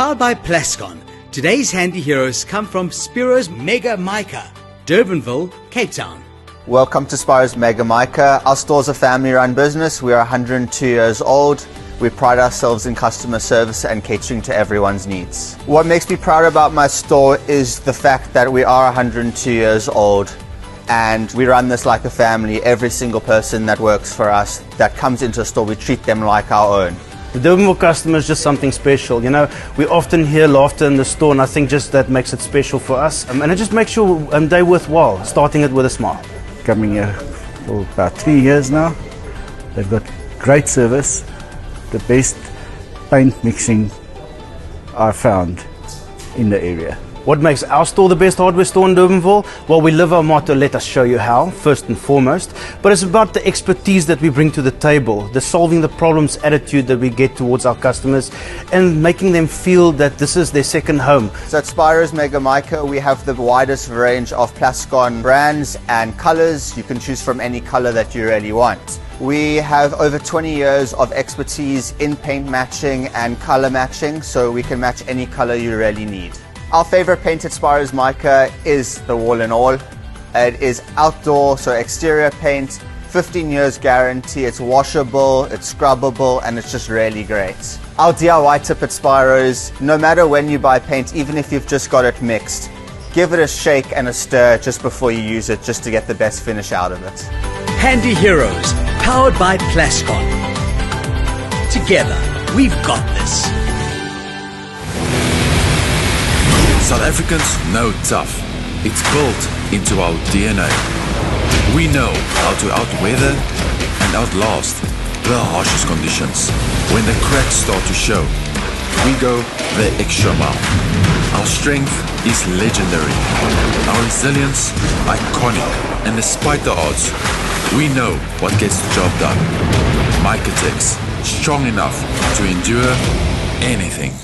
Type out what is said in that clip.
Powered by Plascon, today's handy heroes come from Spiro's Mega Mica, Durbanville, Cape Town. Welcome to Spiro's Mega Mica. Our store's a family-run business. We are 102 years old. We pride ourselves in customer service and catering to everyone's needs. What makes me proud about my store is the fact that we are 102 years old and we run this like a family. Every single person that works for us, that comes into a store, we treat them like our own. The Durbanville customer is just something special. You know, we often hear laughter in the store, and I think just that makes it special for us. And it just makes your day worthwhile, starting it with a smile. Coming here for about 3 years now. They've got great service, the best paint mixing I've found in the area. What makes our store the best hardware store in Durbanville? Well, we live our motto, let us show you how, first and foremost. But it's about the expertise that we bring to the table, the solving the problems attitude that we get towards our customers, and making them feel that this is their second home. So at Spiro's Mega Mica, we have the widest range of Plascon brands and colors. You can choose from any color that you really want. We have over 20 years of expertise in paint matching and color matching, so we can match any color you really need. Our favorite paint at Spiro's Mica is the Wall and All. It is outdoor, so exterior paint, 15 years guarantee. It's washable, it's scrubbable, and it's just really great. Our DIY tip at Spiro's, no matter when you buy paint, even if you've just got it mixed, give it a shake and a stir just before you use it, just to get the best finish out of it. Handy heroes, powered by Plascon. Together, we've got this. South Africans know tough. It's built into our DNA. We know how to outweather and outlast the harshest conditions. When the cracks start to show, we go the extra mile. Our strength is legendary. Our resilience, iconic. And despite the odds, we know what gets the job done. Mica Tex, strong enough to endure anything.